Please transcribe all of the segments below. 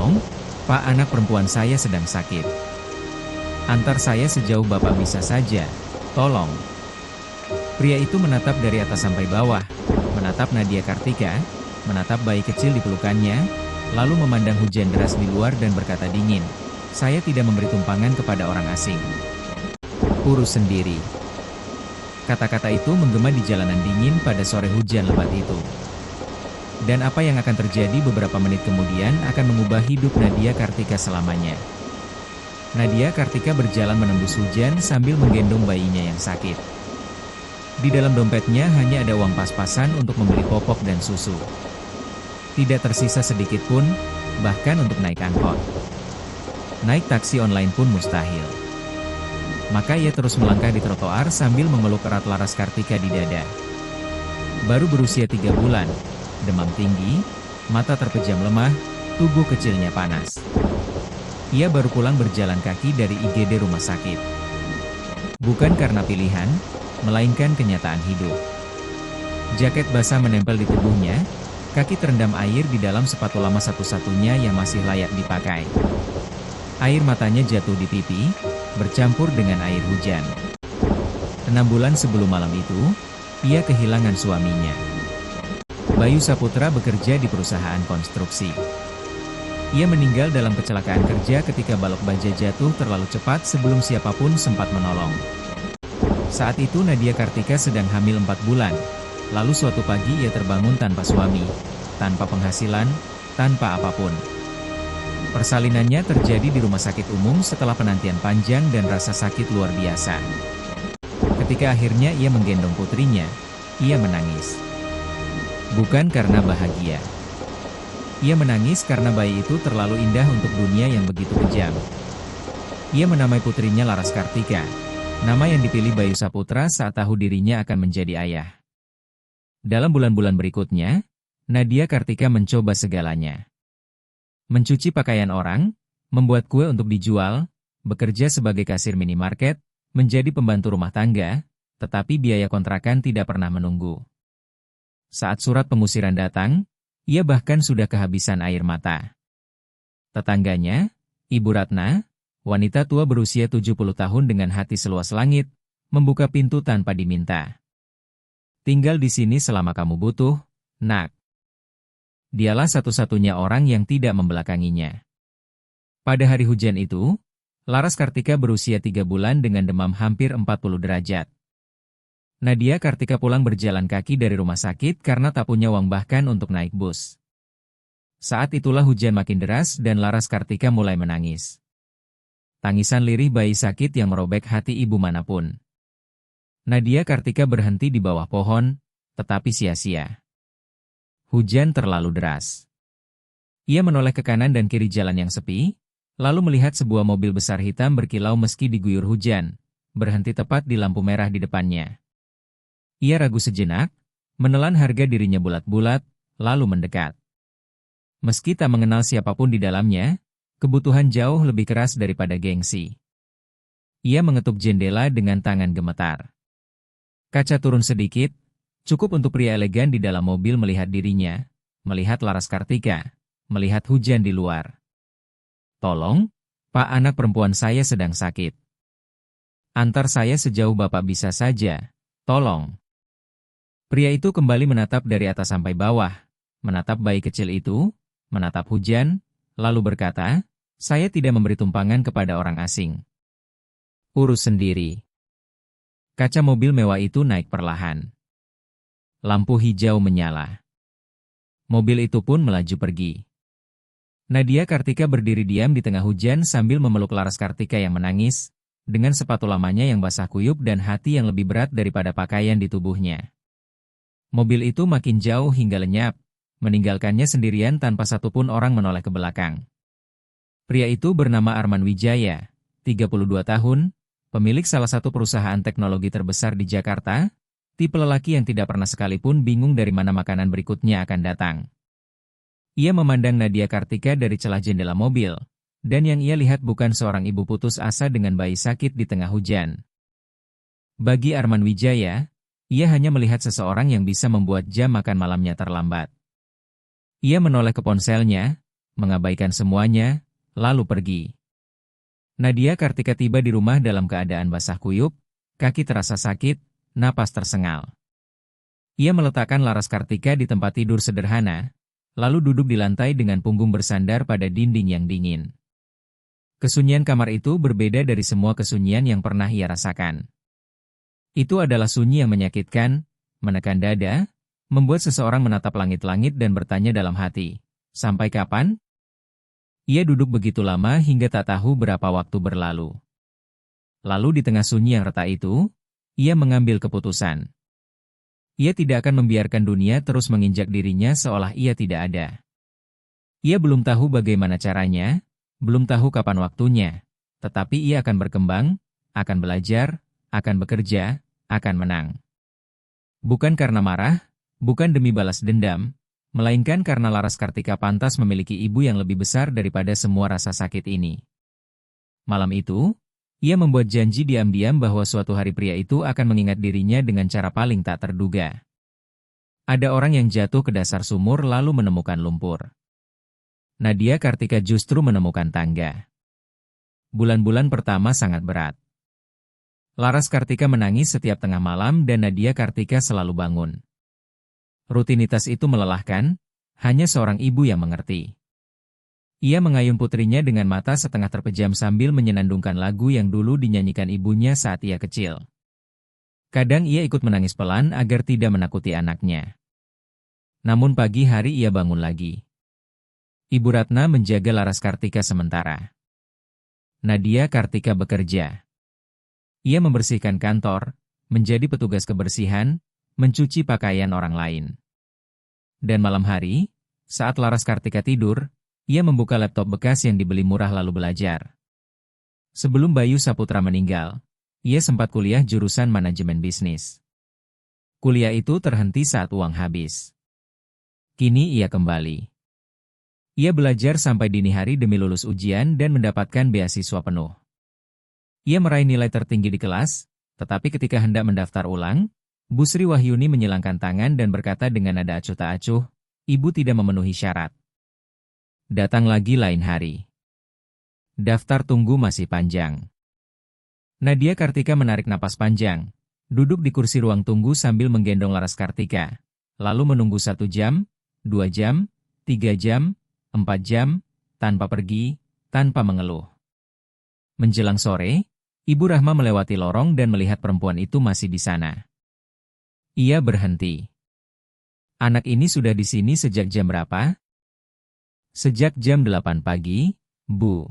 Tolong, Pak, anak perempuan saya sedang sakit. Antar saya sejauh Bapak bisa saja. Tolong. Pria itu menatap dari atas sampai bawah, menatap Nadia Kartika, menatap bayi kecil di pelukannya, lalu memandang hujan deras di luar dan berkata dingin, "Saya tidak memberi tumpangan kepada orang asing. Urus sendiri." Kata-kata itu menggema di jalanan dingin pada sore hujan lebat itu. Dan apa yang akan terjadi beberapa menit kemudian akan mengubah hidup Nadia Kartika selamanya. Nadia Kartika berjalan menembus hujan sambil menggendong bayinya yang sakit. Di dalam dompetnya hanya ada uang pas-pasan untuk membeli popok dan susu. Tidak tersisa sedikit pun, bahkan untuk naik angkot. Naik taksi online pun mustahil. Maka ia terus melangkah di trotoar sambil memeluk erat Laras Kartika di dada. Baru berusia 3 bulan, demam tinggi, mata terpejam lemah, tubuh kecilnya panas. Ia baru pulang berjalan kaki dari IGD rumah sakit. Bukan karena pilihan, melainkan kenyataan hidup. Jaket basah menempel di tubuhnya, kaki terendam air di dalam sepatu lama satu-satunya yang masih layak dipakai. Air matanya jatuh di pipi, bercampur dengan air hujan. 6 bulan sebelum malam itu, ia kehilangan suaminya. Bayu Saputra bekerja di perusahaan konstruksi. Ia meninggal dalam kecelakaan kerja ketika balok baja jatuh terlalu cepat sebelum siapapun sempat menolong. Saat itu Nadia Kartika sedang hamil 4 bulan. Lalu suatu pagi ia terbangun tanpa suami, tanpa penghasilan, tanpa apapun. Persalinannya terjadi di rumah sakit umum setelah penantian panjang dan rasa sakit luar biasa. Ketika akhirnya ia menggendong putrinya, ia menangis. Bukan karena bahagia. Ia menangis karena bayi itu terlalu indah untuk dunia yang begitu kejam. Ia menamai putrinya Laras Kartika, nama yang dipilih Bayu Saputra saat tahu dirinya akan menjadi ayah. Dalam bulan-bulan berikutnya, Nadia Kartika mencoba segalanya. Mencuci pakaian orang, membuat kue untuk dijual, bekerja sebagai kasir minimarket, menjadi pembantu rumah tangga, tetapi biaya kontrakan tidak pernah menunggu. Saat surat pengusiran datang, ia bahkan sudah kehabisan air mata. Tetangganya, Ibu Ratna, wanita tua berusia 70 tahun dengan hati seluas langit, membuka pintu tanpa diminta. "Tinggal di sini selama kamu butuh, nak." Dialah satu-satunya orang yang tidak membelakanginya. Pada hari hujan itu, Laras Kartika berusia 3 bulan dengan demam hampir 40 derajat. Nadia Kartika pulang berjalan kaki dari rumah sakit karena tak punya uang bahkan untuk naik bus. Saat itulah hujan makin deras dan Laras Kartika mulai menangis. Tangisan lirih bayi sakit yang merobek hati ibu manapun. Nadia Kartika berhenti di bawah pohon, tetapi sia-sia. Hujan terlalu deras. Ia menoleh ke kanan dan kiri jalan yang sepi, lalu melihat sebuah mobil besar hitam berkilau meski diguyur hujan, berhenti tepat di lampu merah di depannya. Ia ragu sejenak, menelan harga dirinya bulat-bulat, lalu mendekat. Meski tak mengenal siapapun di dalamnya, kebutuhan jauh lebih keras daripada gengsi. Ia mengetuk jendela dengan tangan gemetar. Kaca turun sedikit, cukup untuk pria elegan di dalam mobil melihat dirinya, melihat Laras Kartika, melihat hujan di luar. "Tolong, Pak, anak perempuan saya sedang sakit. Antar saya sejauh Bapak bisa saja, tolong." Pria itu kembali menatap dari atas sampai bawah, menatap bayi kecil itu, menatap hujan, lalu berkata, "Saya tidak memberi tumpangan kepada orang asing. Urus sendiri." Kaca mobil mewah itu naik perlahan. Lampu hijau menyala. Mobil itu pun melaju pergi. Nadia Kartika berdiri diam di tengah hujan sambil memeluk Laras Kartika yang menangis, dengan sepatu lamanya yang basah kuyup dan hati yang lebih berat daripada pakaian di tubuhnya. Mobil itu makin jauh hingga lenyap, meninggalkannya sendirian tanpa satupun orang menoleh ke belakang. Pria itu bernama Arman Wijaya, 32 tahun, pemilik salah satu perusahaan teknologi terbesar di Jakarta, tipe lelaki yang tidak pernah sekalipun bingung dari mana makanan berikutnya akan datang. Ia memandang Nadia Kartika dari celah jendela mobil, dan yang ia lihat bukan seorang ibu putus asa dengan bayi sakit di tengah hujan. Bagi Arman Wijaya, ia hanya melihat seseorang yang bisa membuat jam makan malamnya terlambat. Ia menoleh ke ponselnya, mengabaikan semuanya, lalu pergi. Nadia Kartika tiba di rumah dalam keadaan basah kuyup, kaki terasa sakit, napas tersengal. Ia meletakkan Laras Kartika di tempat tidur sederhana, lalu duduk di lantai dengan punggung bersandar pada dinding yang dingin. Kesunyian kamar itu berbeda dari semua kesunyian yang pernah ia rasakan. Itu adalah sunyi yang menyakitkan, menekan dada, membuat seseorang menatap langit-langit dan bertanya dalam hati, "Sampai kapan?" Ia duduk begitu lama hingga tak tahu berapa waktu berlalu. Lalu di tengah sunyi yang retak itu, ia mengambil keputusan. Ia tidak akan membiarkan dunia terus menginjak dirinya seolah ia tidak ada. Ia belum tahu bagaimana caranya, belum tahu kapan waktunya, tetapi ia akan berkembang, akan belajar, akan bekerja, akan menang. Bukan karena marah, bukan demi balas dendam, melainkan karena Laras Kartika pantas memiliki ibu yang lebih besar daripada semua rasa sakit ini. Malam itu, ia membuat janji diam-diam bahwa suatu hari pria itu akan mengingat dirinya dengan cara paling tak terduga. Ada orang yang jatuh ke dasar sumur lalu menemukan lumpur. Nadia Kartika justru menemukan tangga. Bulan-bulan pertama sangat berat. Laras Kartika menangis setiap tengah malam dan Nadia Kartika selalu bangun. Rutinitas itu melelahkan, hanya seorang ibu yang mengerti. Ia mengayun putrinya dengan mata setengah terpejam sambil menyenandungkan lagu yang dulu dinyanyikan ibunya saat ia kecil. Kadang ia ikut menangis pelan agar tidak menakuti anaknya. Namun pagi hari ia bangun lagi. Ibu Ratna menjaga Laras Kartika sementara. Nadia Kartika bekerja. Ia membersihkan kantor, menjadi petugas kebersihan, mencuci pakaian orang lain. Dan malam hari, saat Laras Kartika tidur, ia membuka laptop bekas yang dibeli murah lalu belajar. Sebelum Bayu Saputra meninggal, ia sempat kuliah jurusan manajemen bisnis. Kuliah itu terhenti saat uang habis. Kini ia kembali. Ia belajar sampai dini hari demi lulus ujian dan mendapatkan beasiswa penuh. Ia meraih nilai tertinggi di kelas, tetapi ketika hendak mendaftar ulang, Bu Sri Wahyuni menyilangkan tangan dan berkata dengan nada acuh tak acuh, "Ibu tidak memenuhi syarat." Datang lagi lain hari. Daftar tunggu masih panjang. Nadia Kartika menarik napas panjang, duduk di kursi ruang tunggu sambil menggendong Laras Kartika, lalu menunggu 1 jam, 2 jam, 3 jam, 4 jam, tanpa pergi, tanpa mengeluh. Menjelang sore, Ibu Rahma melewati lorong dan melihat perempuan itu masih di sana. Ia berhenti. "Anak ini sudah di sini sejak jam berapa?" "Sejak jam 8 pagi, Bu."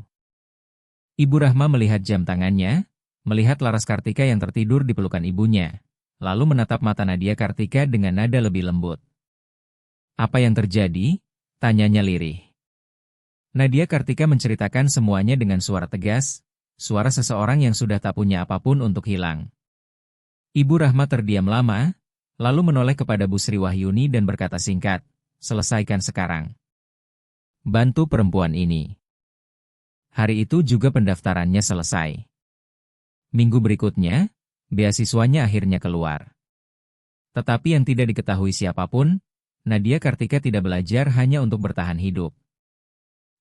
Ibu Rahma melihat jam tangannya, melihat Laras Kartika yang tertidur di pelukan ibunya, lalu menatap mata Nadia Kartika dengan nada lebih lembut. "Apa yang terjadi?" tanyanya lirih. Nadia Kartika menceritakan semuanya dengan suara tegas, suara seseorang yang sudah tak punya apapun untuk hilang. Ibu Rahma terdiam lama, lalu menoleh kepada Bu Sri Wahyuni dan berkata singkat, "Selesaikan sekarang. Bantu perempuan ini." Hari itu juga pendaftarannya selesai. Minggu berikutnya, beasiswanya akhirnya keluar. Tetapi yang tidak diketahui siapapun, Nadia Kartika tidak belajar hanya untuk bertahan hidup.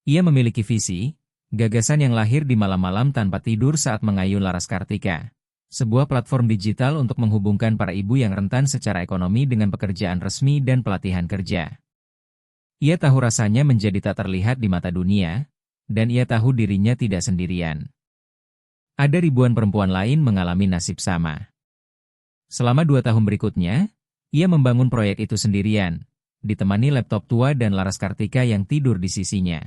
Ia memiliki visi, gagasan yang lahir di malam-malam tanpa tidur saat mengayun Laras Kartika. Sebuah platform digital untuk menghubungkan para ibu yang rentan secara ekonomi dengan pekerjaan resmi dan pelatihan kerja. Ia tahu rasanya menjadi tak terlihat di mata dunia, dan ia tahu dirinya tidak sendirian. Ada ribuan perempuan lain mengalami nasib sama. Selama 2 tahun berikutnya, ia membangun proyek itu sendirian, ditemani laptop tua dan Laras Kartika yang tidur di sisinya.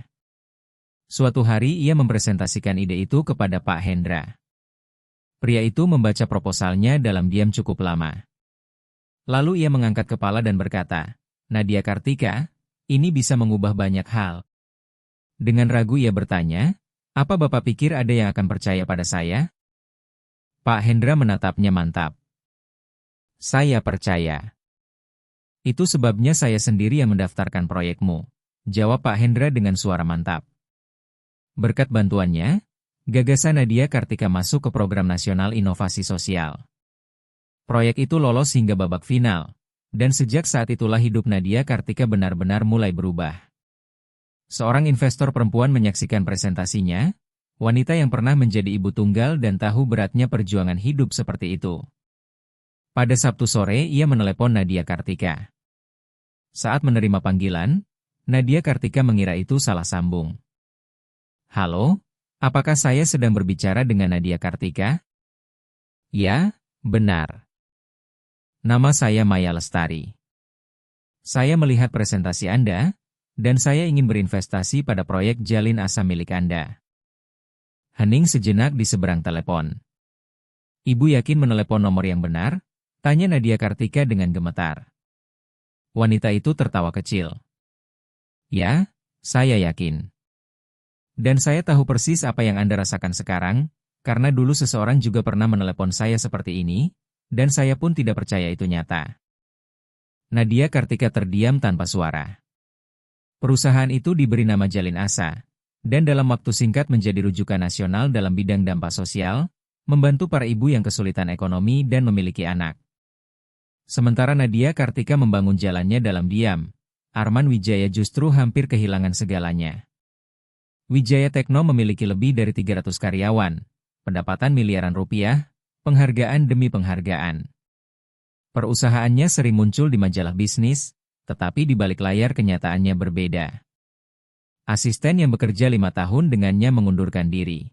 Suatu hari ia mempresentasikan ide itu kepada Pak Hendra. Pria itu membaca proposalnya dalam diam cukup lama. Lalu ia mengangkat kepala dan berkata, "Nadia Kartika, ini bisa mengubah banyak hal." Dengan ragu ia bertanya, "Apa Bapak pikir ada yang akan percaya pada saya?" Pak Hendra menatapnya mantap. "Saya percaya. Itu sebabnya saya sendiri yang mendaftarkan proyekmu," jawab Pak Hendra dengan suara mantap. Berkat bantuannya, gagasan Nadia Kartika masuk ke Program Nasional Inovasi Sosial. Proyek itu lolos hingga babak final, dan sejak saat itulah hidup Nadia Kartika benar-benar mulai berubah. Seorang investor perempuan menyaksikan presentasinya, wanita yang pernah menjadi ibu tunggal dan tahu beratnya perjuangan hidup seperti itu. Pada Sabtu sore ia menelepon Nadia Kartika. Saat menerima panggilan, Nadia Kartika mengira itu salah sambung. "Halo, apakah saya sedang berbicara dengan Nadia Kartika?" "Ya, benar. Nama saya Maya Lestari. Saya melihat presentasi Anda, dan saya ingin berinvestasi pada proyek Jalin Asa milik Anda." Hening sejenak di seberang telepon. "Ibu yakin menelepon nomor yang benar?" tanya Nadia Kartika dengan gemetar. Wanita itu tertawa kecil. "Ya, saya yakin. Dan saya tahu persis apa yang Anda rasakan sekarang, karena dulu seseorang juga pernah menelepon saya seperti ini, dan saya pun tidak percaya itu nyata." Nadia Kartika terdiam tanpa suara. Perusahaan itu diberi nama Jalin Asa, dan dalam waktu singkat menjadi rujukan nasional dalam bidang dampak sosial, membantu para ibu yang kesulitan ekonomi dan memiliki anak. Sementara Nadia Kartika membangun jalannya dalam diam, Arman Wijaya justru hampir kehilangan segalanya. Wijaya Tekno memiliki lebih dari 300 karyawan, pendapatan miliaran rupiah, penghargaan demi penghargaan. Perusahaannya sering muncul di majalah bisnis, tetapi di balik layar kenyataannya berbeda. Asisten yang bekerja 5 tahun dengannya mengundurkan diri.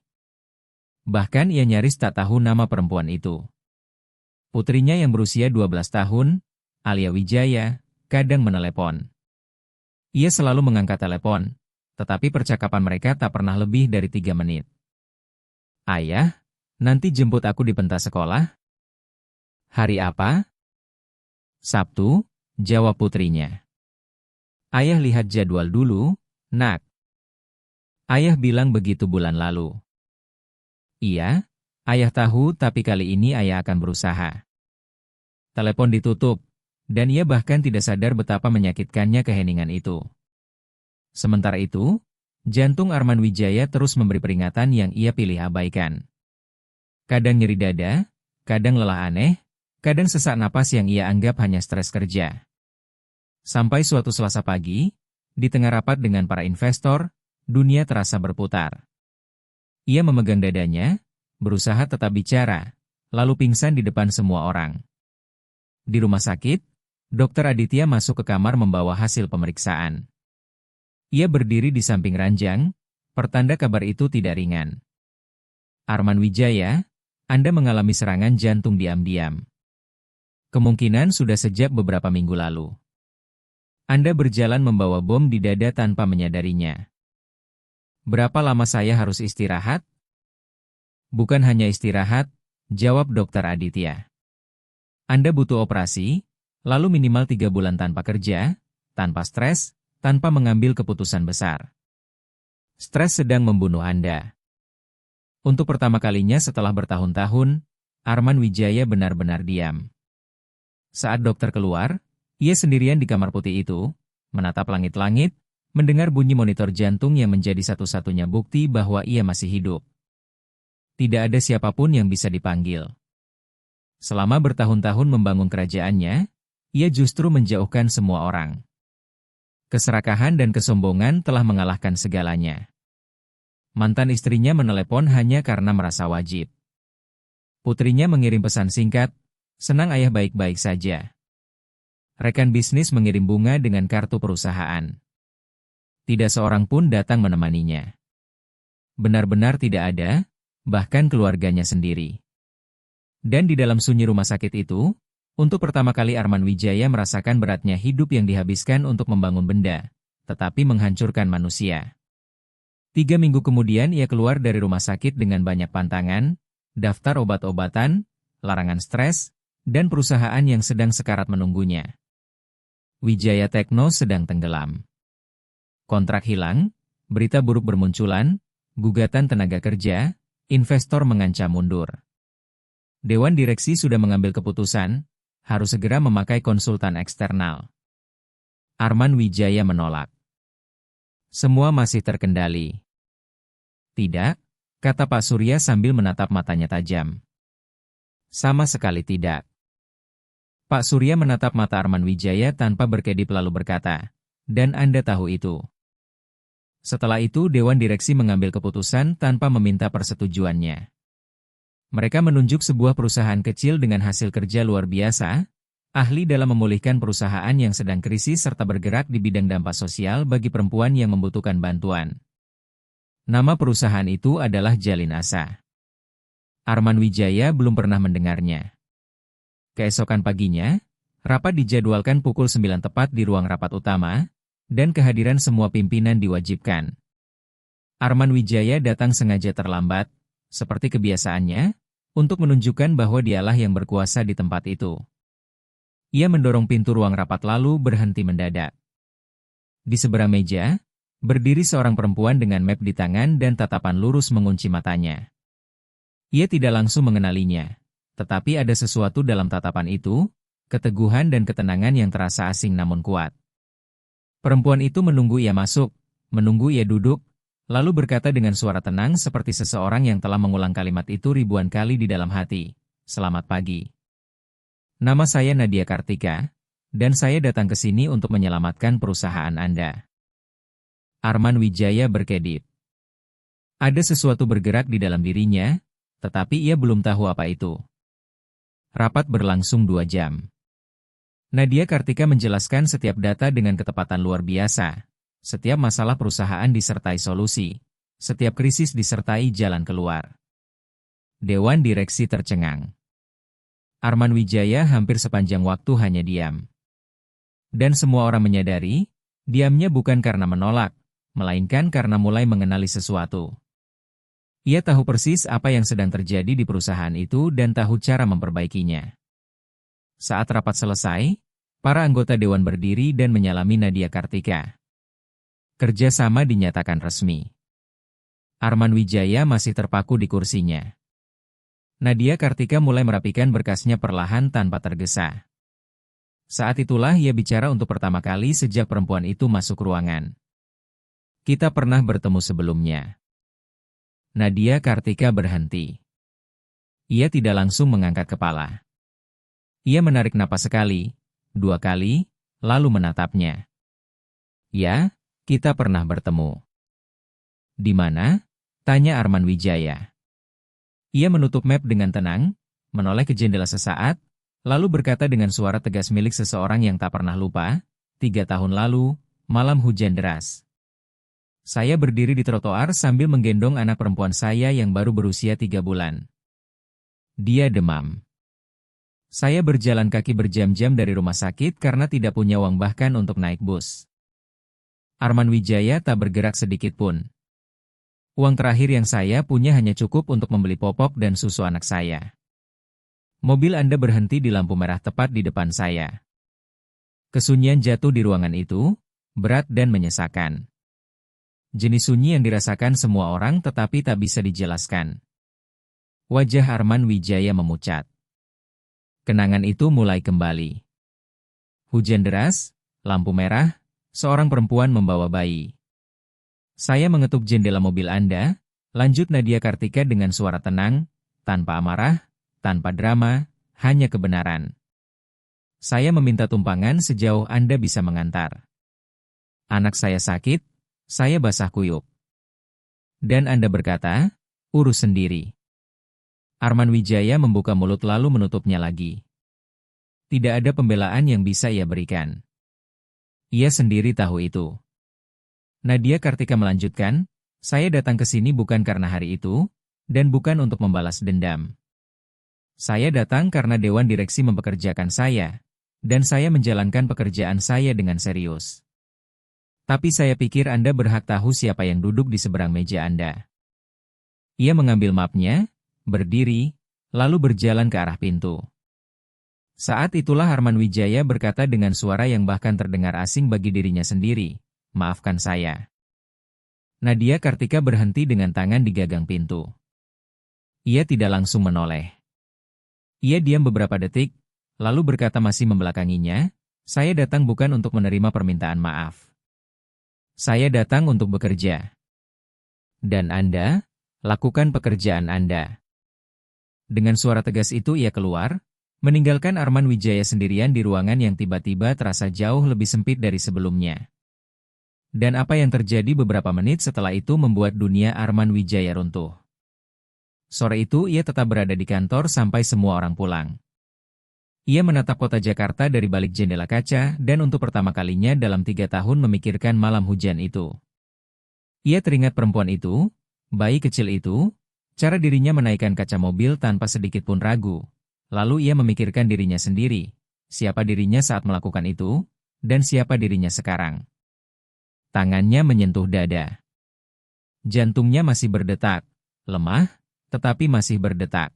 Bahkan ia nyaris tak tahu nama perempuan itu. Putrinya yang berusia 12 tahun, Alia Wijaya, kadang menelepon. Ia selalu mengangkat telepon, tetapi percakapan mereka tak pernah lebih dari 3 menit. "Ayah, nanti jemput aku di pentas sekolah?" "Hari apa?" "Sabtu," jawab putrinya. "Ayah lihat jadwal dulu, nak. Ayah bilang begitu bulan lalu." "Iya, ayah tahu tapi kali ini ayah akan berusaha." Telepon ditutup, dan ia bahkan tidak sadar betapa menyakitkannya keheningan itu. Sementara itu, jantung Arman Wijaya terus memberi peringatan yang ia pilih abaikan. Kadang nyeri dada, kadang lelah aneh, kadang sesak napas yang ia anggap hanya stres kerja. Sampai suatu Selasa pagi, di tengah rapat dengan para investor, dunia terasa berputar. Ia memegang dadanya, berusaha tetap bicara, lalu pingsan di depan semua orang. Di rumah sakit, Dr. Aditya masuk ke kamar membawa hasil pemeriksaan. Ia berdiri di samping ranjang, pertanda kabar itu tidak ringan. "Arman Wijaya, Anda mengalami serangan jantung diam-diam. Kemungkinan sudah sejak beberapa minggu lalu. Anda berjalan membawa bom di dada tanpa menyadarinya. Berapa lama saya harus istirahat?" "Bukan hanya istirahat," jawab Dr. Aditya. "Anda butuh operasi, lalu minimal 3 bulan tanpa kerja, tanpa stres, tanpa mengambil keputusan besar. Stres sedang membunuh Anda." Untuk pertama kalinya setelah bertahun-tahun, Arman Wijaya benar-benar diam. Saat dokter keluar, ia sendirian di kamar putih itu, menatap langit-langit, mendengar bunyi monitor jantung yang menjadi satu-satunya bukti bahwa ia masih hidup. Tidak ada siapapun yang bisa dipanggil. Selama bertahun-tahun membangun kerajaannya, ia justru menjauhkan semua orang. Keserakahan dan kesombongan telah mengalahkan segalanya. Mantan istrinya menelepon hanya karena merasa wajib. Putrinya mengirim pesan singkat, "Senang ayah baik-baik saja." Rekan bisnis mengirim bunga dengan kartu perusahaan. Tidak seorang pun datang menemaninya. Benar-benar tidak ada, bahkan keluarganya sendiri. Dan di dalam sunyi rumah sakit itu, untuk pertama kali Arman Wijaya merasakan beratnya hidup yang dihabiskan untuk membangun benda, tetapi menghancurkan manusia. 3 minggu kemudian ia keluar dari rumah sakit dengan banyak pantangan, daftar obat-obatan, larangan stres, dan perusahaan yang sedang sekarat menunggunya. Wijaya Tekno sedang tenggelam. Kontrak hilang, berita buruk bermunculan, gugatan tenaga kerja, investor mengancam mundur. Dewan direksi sudah mengambil keputusan, harus segera memakai konsultan eksternal. Arman Wijaya menolak. "Semua masih terkendali." "Tidak," kata Pak Surya sambil menatap matanya tajam. "Sama sekali tidak." Pak Surya menatap mata Arman Wijaya tanpa berkedip lalu berkata, "Dan Anda tahu itu." Setelah itu Dewan Direksi mengambil keputusan tanpa meminta persetujuannya. Mereka menunjuk sebuah perusahaan kecil dengan hasil kerja luar biasa, ahli dalam memulihkan perusahaan yang sedang krisis serta bergerak di bidang dampak sosial bagi perempuan yang membutuhkan bantuan. Nama perusahaan itu adalah Jalin Asa. Arman Wijaya belum pernah mendengarnya. Keesokan paginya, rapat dijadwalkan pukul 9 tepat di ruang rapat utama, dan kehadiran semua pimpinan diwajibkan. Arman Wijaya datang sengaja terlambat, seperti kebiasaannya, untuk menunjukkan bahwa dialah yang berkuasa di tempat itu. Ia mendorong pintu ruang rapat lalu berhenti mendadak. Di seberang meja, berdiri seorang perempuan dengan map di tangan dan tatapan lurus mengunci matanya. Ia tidak langsung mengenalinya, tetapi ada sesuatu dalam tatapan itu, keteguhan dan ketenangan yang terasa asing namun kuat. Perempuan itu menunggu ia masuk, menunggu ia duduk, lalu berkata dengan suara tenang seperti seseorang yang telah mengulang kalimat itu ribuan kali di dalam hati. Selamat pagi. Nama saya Nadia Kartika, dan saya datang ke sini untuk menyelamatkan perusahaan Anda. Arman Wijaya berkedip. Ada sesuatu bergerak di dalam dirinya, tetapi ia belum tahu apa itu. Rapat berlangsung 2 jam. Nadia Kartika menjelaskan setiap data dengan ketepatan luar biasa. Setiap masalah perusahaan disertai solusi. Setiap krisis disertai jalan keluar. Dewan Direksi tercengang. Arman Wijaya hampir sepanjang waktu hanya diam. Dan semua orang menyadari, diamnya bukan karena menolak, melainkan karena mulai mengenali sesuatu. Ia tahu persis apa yang sedang terjadi di perusahaan itu dan tahu cara memperbaikinya. Saat rapat selesai, para anggota Dewan berdiri dan menyalami Nadia Kartika. Kerjasama dinyatakan resmi. Arman Wijaya masih terpaku di kursinya. Nadia Kartika mulai merapikan berkasnya perlahan tanpa tergesa. Saat itulah ia bicara untuk pertama kali sejak perempuan itu masuk ruangan. Kita pernah bertemu sebelumnya. Nadia Kartika berhenti. Ia tidak langsung mengangkat kepala. Ia menarik napas sekali, 2 kali, lalu menatapnya. Ya, kita pernah bertemu. Di mana? Tanya Arman Wijaya. Ia menutup map dengan tenang, menoleh ke jendela sesaat, lalu berkata dengan suara tegas milik seseorang yang tak pernah lupa, 3 tahun lalu, malam hujan deras. Saya berdiri di trotoar sambil menggendong anak perempuan saya yang baru berusia 3 bulan. Dia demam. Saya berjalan kaki berjam-jam dari rumah sakit karena tidak punya uang bahkan untuk naik bus. Arman Wijaya tak bergerak sedikit pun. Uang terakhir yang saya punya hanya cukup untuk membeli popok dan susu anak saya. Mobil Anda berhenti di lampu merah tepat di depan saya. Kesunyian jatuh di ruangan itu, berat dan menyesakan. Jenis sunyi yang dirasakan semua orang tetapi tak bisa dijelaskan. Wajah Arman Wijaya memucat. Kenangan itu mulai kembali. Hujan deras, lampu merah, seorang perempuan membawa bayi. Saya mengetuk jendela mobil Anda, lanjut Nadia Kartika dengan suara tenang, tanpa amarah, tanpa drama, hanya kebenaran. Saya meminta tumpangan sejauh Anda bisa mengantar. Anak saya sakit, saya basah kuyup. Dan Anda berkata, urus sendiri. Arman Wijaya membuka mulut lalu menutupnya lagi. Tidak ada pembelaan yang bisa ia berikan. Ia sendiri tahu itu. Nadia Kartika melanjutkan, saya datang ke sini bukan karena hari itu, dan bukan untuk membalas dendam. Saya datang karena Dewan Direksi mempekerjakan saya, dan saya menjalankan pekerjaan saya dengan serius. Tapi saya pikir Anda berhak tahu siapa yang duduk di seberang meja Anda. Ia mengambil mapnya, berdiri, lalu berjalan ke arah pintu. Saat itulah Arman Wijaya berkata dengan suara yang bahkan terdengar asing bagi dirinya sendiri, maafkan saya. Nadia Kartika berhenti dengan tangan di gagang pintu. Ia tidak langsung menoleh. Ia diam beberapa detik, lalu berkata masih membelakanginya, saya datang bukan untuk menerima permintaan maaf. Saya datang untuk bekerja. Dan Anda, lakukan pekerjaan Anda. Dengan suara tegas itu ia keluar, meninggalkan Arman Wijaya sendirian di ruangan yang tiba-tiba terasa jauh lebih sempit dari sebelumnya. Dan apa yang terjadi beberapa menit setelah itu membuat dunia Arman Wijaya runtuh. Sore itu ia tetap berada di kantor sampai semua orang pulang. Ia menatap kota Jakarta dari balik jendela kaca dan untuk pertama kalinya dalam 3 tahun memikirkan malam hujan itu. Ia teringat perempuan itu, bayi kecil itu, cara dirinya menaikkan kaca mobil tanpa sedikit pun ragu. Lalu ia memikirkan dirinya sendiri, siapa dirinya saat melakukan itu, dan siapa dirinya sekarang. Tangannya menyentuh dada. Jantungnya masih berdetak, lemah, tetapi masih berdetak.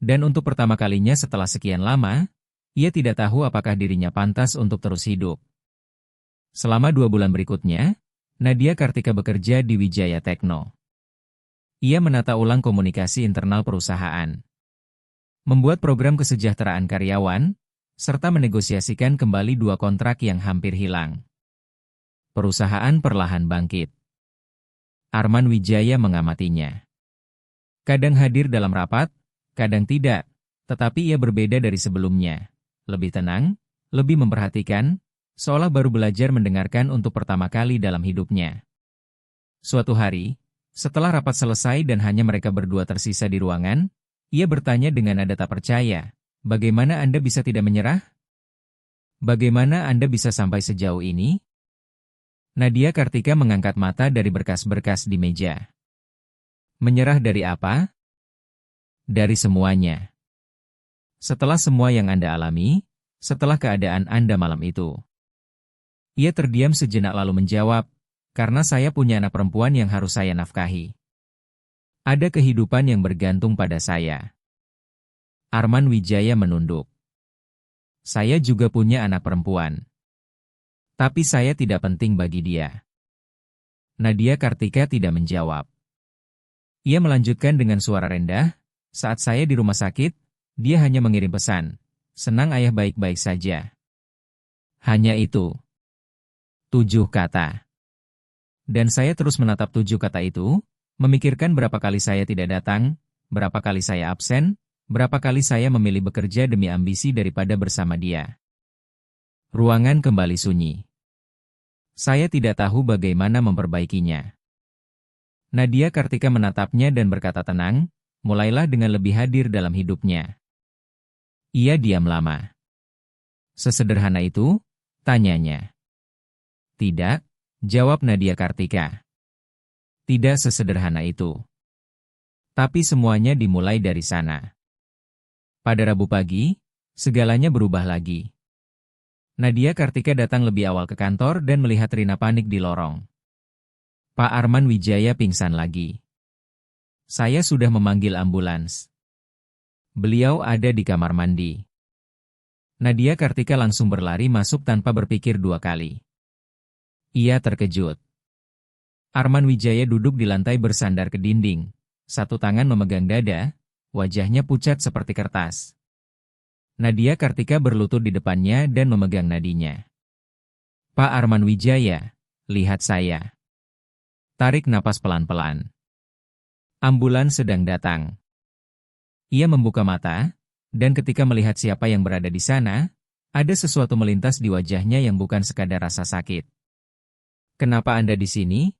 Dan untuk pertama kalinya setelah sekian lama, ia tidak tahu apakah dirinya pantas untuk terus hidup. Selama 2 bulan berikutnya, Nadia Kartika bekerja di Wijaya Tekno. Ia menata ulang komunikasi internal perusahaan, membuat program kesejahteraan karyawan, serta menegosiasikan kembali 2 kontrak yang hampir hilang. Perusahaan perlahan bangkit. Arman Wijaya mengamatinya. Kadang hadir dalam rapat, kadang tidak, tetapi ia berbeda dari sebelumnya. Lebih tenang, lebih memperhatikan, seolah baru belajar mendengarkan untuk pertama kali dalam hidupnya. Suatu hari, setelah rapat selesai dan hanya mereka berdua tersisa di ruangan, ia bertanya dengan nada tak percaya, "Bagaimana Anda bisa tidak menyerah? Bagaimana Anda bisa sampai sejauh ini?" Nadia Kartika mengangkat mata dari berkas-berkas di meja. Menyerah dari apa? Dari semuanya. Setelah semua yang Anda alami, setelah keadaan Anda malam itu. Ia terdiam sejenak lalu menjawab, "Karena saya punya anak perempuan yang harus saya nafkahi. Ada kehidupan yang bergantung pada saya." Arman Wijaya menunduk. "Saya juga punya anak perempuan. Tapi saya tidak penting bagi dia." Nadia Kartika tidak menjawab. Ia melanjutkan dengan suara rendah, "Saat saya di rumah sakit, dia hanya mengirim pesan, 'Senang ayah baik-baik saja.' Hanya itu. 7 kata. Dan saya terus menatap 7 kata itu, memikirkan berapa kali saya tidak datang, berapa kali saya absen, berapa kali saya memilih bekerja demi ambisi daripada bersama dia." Ruangan kembali sunyi. Saya tidak tahu bagaimana memperbaikinya. Nadia Kartika menatapnya dan berkata tenang, mulailah dengan lebih hadir dalam hidupnya. Ia diam lama. "Sesederhana itu?" tanyanya. "Tidak," jawab Nadia Kartika. "Tidak sesederhana itu. Tapi semuanya dimulai dari sana." Pada Rabu pagi, segalanya berubah lagi. Nadia Kartika datang lebih awal ke kantor dan melihat Rina panik di lorong. "Pak Arman Wijaya pingsan lagi. Saya sudah memanggil ambulans. Beliau ada di kamar mandi." Nadia Kartika langsung berlari masuk tanpa berpikir 2 kali. Ia terkejut. Arman Wijaya duduk di lantai bersandar ke dinding, satu tangan memegang dada, wajahnya pucat seperti kertas. Nadia Kartika berlutut di depannya dan memegang nadinya. "Pak Arman Wijaya, lihat saya." Tarik napas pelan-pelan. Ambulans sedang datang. Ia membuka mata, dan ketika melihat siapa yang berada di sana, ada sesuatu melintas di wajahnya yang bukan sekadar rasa sakit. "Kenapa Anda di sini?"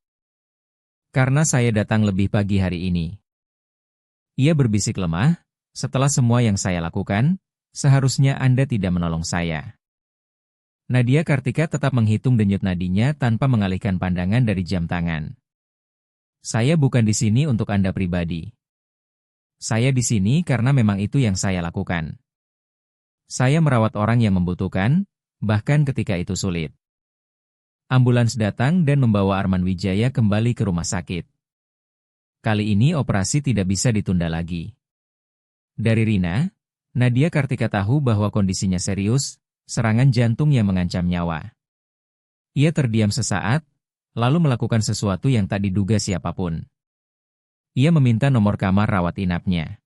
"Karena saya datang lebih pagi hari ini." Ia berbisik lemah, "Setelah semua yang saya lakukan, seharusnya Anda tidak menolong saya." Nadia Kartika tetap menghitung denyut nadinya tanpa mengalihkan pandangan dari jam tangan. "Saya bukan di sini untuk Anda pribadi. Saya di sini karena memang itu yang saya lakukan. Saya merawat orang yang membutuhkan, bahkan ketika itu sulit." Ambulans datang dan membawa Arman Wijaya kembali ke rumah sakit. Kali ini operasi tidak bisa ditunda lagi. Dari Rina, Nadia Kartika tahu bahwa kondisinya serius, serangan jantung yang mengancam nyawa. Ia terdiam sesaat, lalu melakukan sesuatu yang tak diduga siapapun. Ia meminta nomor kamar rawat inapnya.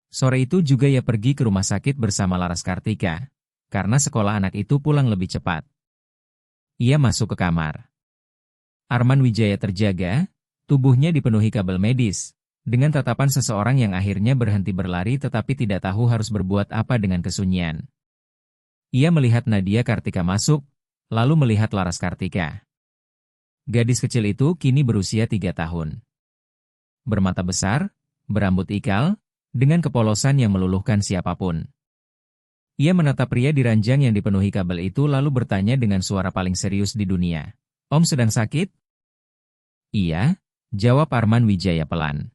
Sore itu juga ia pergi ke rumah sakit bersama Laras Kartika, karena sekolah anak itu pulang lebih cepat. Ia masuk ke kamar. Arman Wijaya terjaga, tubuhnya dipenuhi kabel medis, dengan tatapan seseorang yang akhirnya berhenti berlari tetapi tidak tahu harus berbuat apa dengan kesunyian. Ia melihat Nadia Kartika masuk, lalu melihat Laras Kartika. Gadis kecil itu kini berusia 3 tahun. Bermata besar, berambut ikal, dengan kepolosan yang meluluhkan siapapun. Ia menatap pria di ranjang yang dipenuhi kabel itu lalu bertanya dengan suara paling serius di dunia. Om sedang sakit? Iya, jawab Arman Wijaya pelan.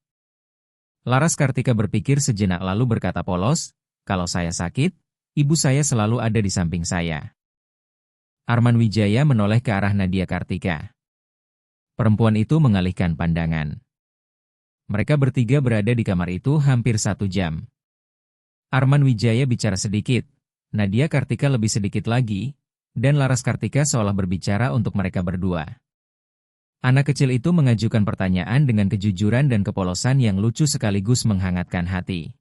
Laras Kartika berpikir sejenak lalu berkata polos, kalau saya sakit, ibu saya selalu ada di samping saya. Arman Wijaya menoleh ke arah Nadia Kartika. Perempuan itu mengalihkan pandangan. Mereka bertiga berada di kamar itu hampir 1 jam. Arman Wijaya bicara sedikit, Nadia Kartika lebih sedikit lagi, dan Laras Kartika seolah berbicara untuk mereka berdua. Anak kecil itu mengajukan pertanyaan dengan kejujuran dan kepolosan yang lucu sekaligus menghangatkan hati.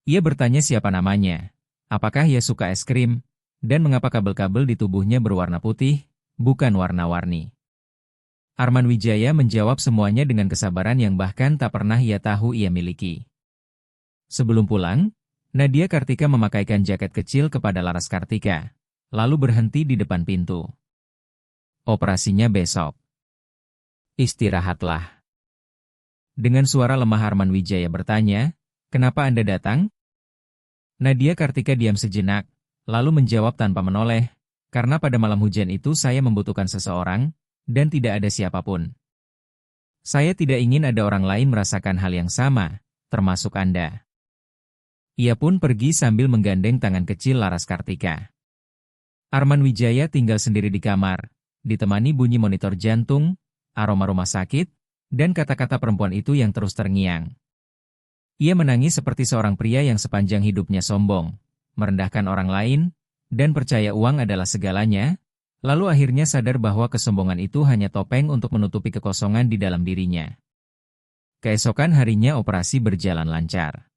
Ia bertanya siapa namanya, apakah ia suka es krim, dan mengapa kabel-kabel di tubuhnya berwarna putih, bukan warna-warni. Arman Wijaya menjawab semuanya dengan kesabaran yang bahkan tak pernah ia tahu ia miliki. Sebelum pulang, Nadia Kartika memakaikan jaket kecil kepada Laras Kartika, lalu berhenti di depan pintu. Operasinya besok. Istirahatlah. Dengan suara lemah Arman Wijaya bertanya, kenapa Anda datang? Nadia Kartika diam sejenak, lalu menjawab tanpa menoleh, karena pada malam hujan itu saya membutuhkan seseorang, dan tidak ada siapapun. Saya tidak ingin ada orang lain merasakan hal yang sama, termasuk Anda. Ia pun pergi sambil menggandeng tangan kecil Laras Kartika. Arman Wijaya tinggal sendiri di kamar, ditemani bunyi monitor jantung, aroma rumah sakit, dan kata-kata perempuan itu yang terus terngiang. Ia menangis seperti seorang pria yang sepanjang hidupnya sombong, merendahkan orang lain, dan percaya uang adalah segalanya, lalu akhirnya sadar bahwa kesombongan itu hanya topeng untuk menutupi kekosongan di dalam dirinya. Keesokan harinya operasi berjalan lancar.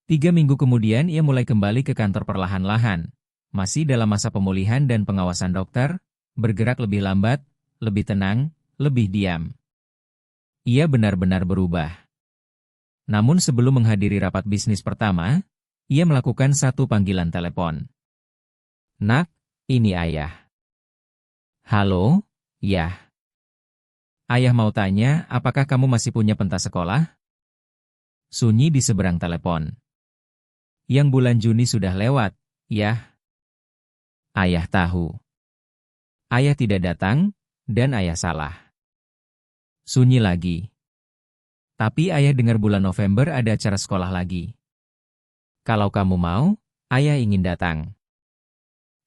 3 minggu kemudian ia mulai kembali ke kantor perlahan-lahan, masih dalam masa pemulihan dan pengawasan dokter, bergerak lebih lambat, lebih tenang, lebih diam. Ia benar-benar berubah. Namun sebelum menghadiri rapat bisnis pertama, ia melakukan satu panggilan telepon. Nak, ini ayah. Halo, ya. Ayah mau tanya, apakah kamu masih punya pentas sekolah? Sunyi di seberang telepon. Yang bulan Juni sudah lewat, ya. Ayah tahu. Ayah tidak datang, dan ayah salah. Sunyi lagi. Tapi ayah dengar bulan November ada acara sekolah lagi. Kalau kamu mau, ayah ingin datang.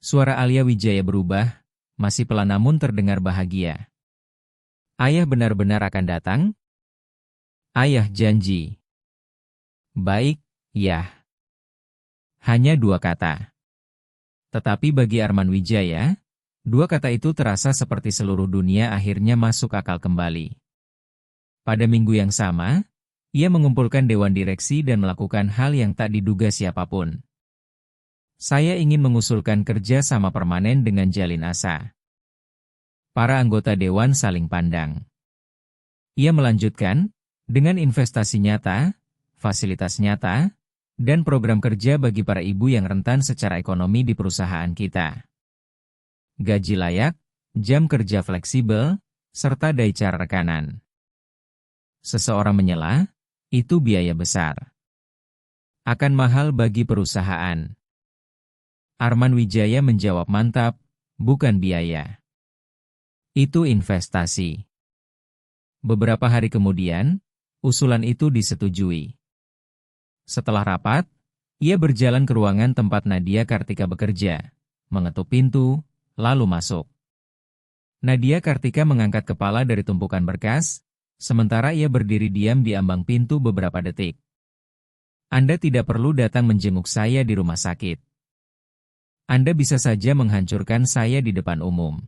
Suara Alia Wijaya berubah, masih pelan namun terdengar bahagia. Ayah benar-benar akan datang? Ayah janji. Baik, ya. Hanya 2 kata. Tetapi bagi Arman Wijaya, 2 kata itu terasa seperti seluruh dunia akhirnya masuk akal kembali. Pada minggu yang sama, ia mengumpulkan dewan direksi dan melakukan hal yang tak diduga siapapun. Saya ingin mengusulkan kerja sama permanen dengan Jalin Asa. Para anggota dewan saling pandang. Ia melanjutkan, dengan investasi nyata, fasilitas nyata, dan program kerja bagi para ibu yang rentan secara ekonomi di perusahaan kita. Gaji layak, jam kerja fleksibel, serta daicar rekanan. Seseorang menyela, itu biaya besar. Akan mahal bagi perusahaan. Arman Wijaya menjawab mantap, bukan biaya. Itu investasi. Beberapa hari kemudian, usulan itu disetujui. Setelah rapat, ia berjalan ke ruangan tempat Nadia Kartika bekerja, mengetuk pintu, lalu masuk. Nadia Kartika mengangkat kepala dari tumpukan berkas, sementara ia berdiri diam di ambang pintu beberapa detik. Anda tidak perlu datang menjenguk saya di rumah sakit. Anda bisa saja menghancurkan saya di depan umum.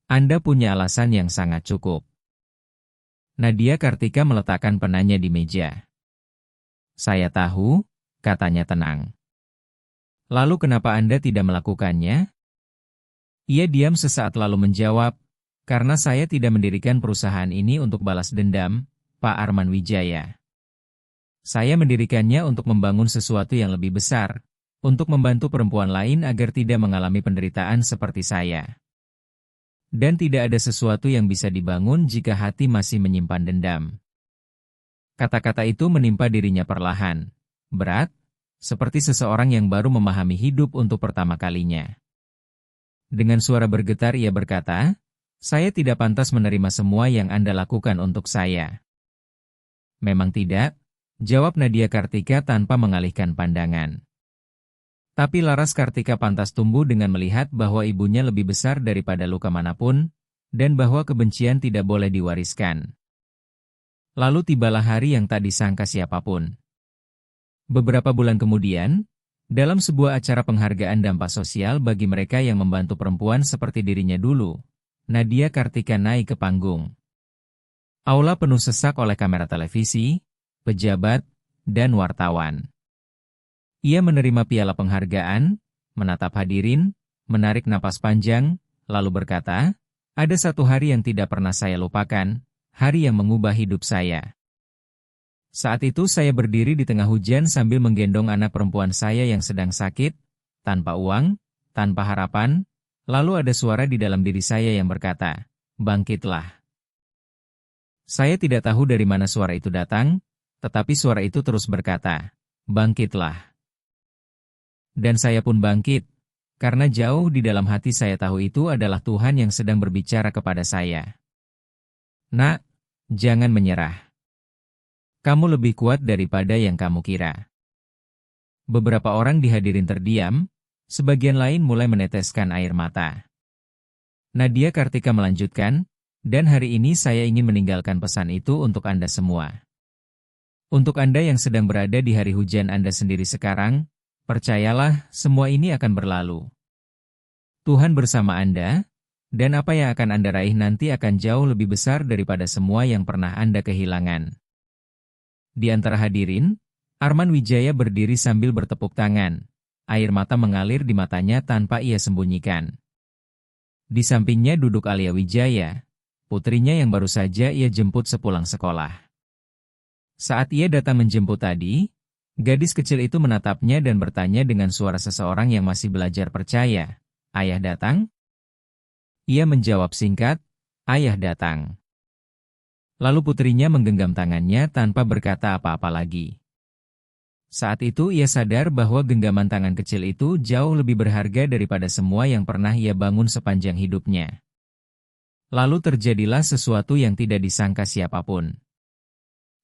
Anda punya alasan yang sangat cukup. Nadia Kartika meletakkan penanya di meja. Saya tahu, katanya tenang. Lalu kenapa Anda tidak melakukannya? Ia diam sesaat lalu menjawab, karena saya tidak mendirikan perusahaan ini untuk balas dendam, Pak Arman Wijaya. Saya mendirikannya untuk membangun sesuatu yang lebih besar, untuk membantu perempuan lain agar tidak mengalami penderitaan seperti saya. Dan tidak ada sesuatu yang bisa dibangun jika hati masih menyimpan dendam. Kata-kata itu menimpa dirinya perlahan, berat, seperti seseorang yang baru memahami hidup untuk pertama kalinya. Dengan suara bergetar ia berkata, "Saya tidak pantas menerima semua yang Anda lakukan untuk saya." "Memang tidak," jawab Nadia Kartika tanpa mengalihkan pandangan. Tapi Laras Kartika pantas tumbuh dengan melihat bahwa ibunya lebih besar daripada luka manapun, dan bahwa kebencian tidak boleh diwariskan. Lalu tibalah hari yang tak disangka siapapun. Beberapa bulan kemudian, dalam sebuah acara penghargaan dampak sosial bagi mereka yang membantu perempuan seperti dirinya dulu, Nadia Kartika naik ke panggung. Aula penuh sesak oleh kamera televisi, pejabat, dan wartawan. Ia menerima piala penghargaan, menatap hadirin, menarik napas panjang, lalu berkata, "Ada satu hari yang tidak pernah saya lupakan, hari yang mengubah hidup saya. Saat itu saya berdiri di tengah hujan sambil menggendong anak perempuan saya yang sedang sakit, tanpa uang, tanpa harapan, lalu ada suara di dalam diri saya yang berkata, 'Bangkitlah.' Saya tidak tahu dari mana suara itu datang, tetapi suara itu terus berkata, 'Bangkitlah.' Dan saya pun bangkit, karena jauh di dalam hati saya tahu itu adalah Tuhan yang sedang berbicara kepada saya. Nak, jangan menyerah. Kamu lebih kuat daripada yang kamu kira." Beberapa orang di hadirin terdiam, sebagian lain mulai meneteskan air mata. Nadia Kartika melanjutkan, "Dan hari ini saya ingin meninggalkan pesan itu untuk Anda semua. Untuk Anda yang sedang berada di hari hujan Anda sendiri sekarang, percayalah, semua ini akan berlalu. Tuhan bersama Anda, dan apa yang akan Anda raih nanti akan jauh lebih besar daripada semua yang pernah Anda kehilangan." Di antara hadirin, Arman Wijaya berdiri sambil bertepuk tangan. Air mata mengalir di matanya tanpa ia sembunyikan. Di sampingnya duduk Alia Wijaya, putrinya yang baru saja ia jemput sepulang sekolah. Saat ia datang menjemput tadi, gadis kecil itu menatapnya dan bertanya dengan suara seseorang yang masih belajar percaya, "Ayah datang?" Ia menjawab singkat, "Ayah datang." Lalu putrinya menggenggam tangannya tanpa berkata apa-apa lagi. Saat itu ia sadar bahwa genggaman tangan kecil itu jauh lebih berharga daripada semua yang pernah ia bangun sepanjang hidupnya. Lalu terjadilah sesuatu yang tidak disangka siapapun.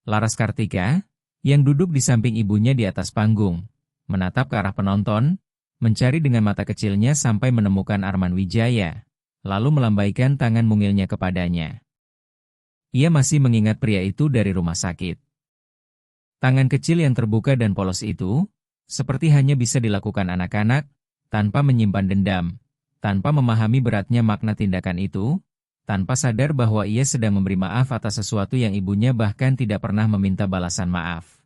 Laras Kartika, yang duduk di samping ibunya di atas panggung, menatap ke arah penonton, mencari dengan mata kecilnya sampai menemukan Arman Wijaya, lalu melambaikan tangan mungilnya kepadanya. Ia masih mengingat pria itu dari rumah sakit. Tangan kecil yang terbuka dan polos itu, seperti hanya bisa dilakukan anak-anak, tanpa menyimpan dendam, tanpa memahami beratnya makna tindakan itu, tanpa sadar bahwa ia sedang memberi maaf atas sesuatu yang ibunya bahkan tidak pernah meminta balasan maaf.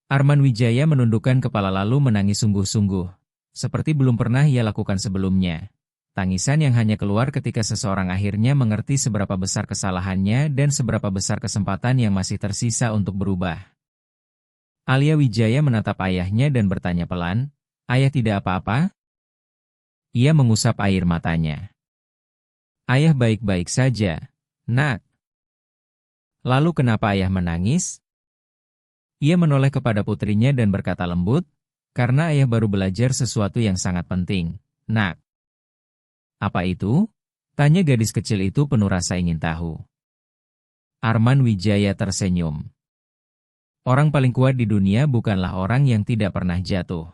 Arman Wijaya menundukkan kepala lalu menangis sungguh-sungguh, seperti belum pernah ia lakukan sebelumnya. Tangisan yang hanya keluar ketika seseorang akhirnya mengerti seberapa besar kesalahannya dan seberapa besar kesempatan yang masih tersisa untuk berubah. Alia Wijaya menatap ayahnya dan bertanya pelan, "Ayah tidak apa-apa?" Ia mengusap air matanya. "Ayah baik-baik saja, Nak." "Lalu kenapa ayah menangis?" Ia menoleh kepada putrinya dan berkata lembut, "Karena ayah baru belajar sesuatu yang sangat penting, Nak." "Apa itu?" tanya gadis kecil itu penuh rasa ingin tahu. Arman Wijaya tersenyum. "Orang paling kuat di dunia bukanlah orang yang tidak pernah jatuh.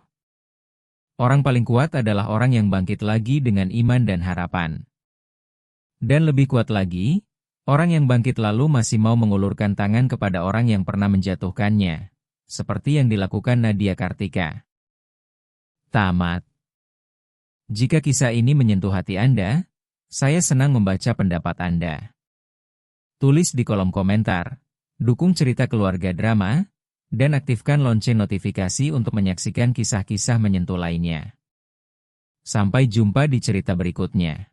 Orang paling kuat adalah orang yang bangkit lagi dengan iman dan harapan. Dan lebih kuat lagi, orang yang bangkit lalu masih mau mengulurkan tangan kepada orang yang pernah menjatuhkannya, seperti yang dilakukan Nadia Kartika." Tamat. Jika kisah ini menyentuh hati Anda, saya senang membaca pendapat Anda. Tulis di kolom komentar. Dukung cerita keluarga drama, dan aktifkan lonceng notifikasi untuk menyaksikan kisah-kisah menyentuh lainnya. Sampai jumpa di cerita berikutnya.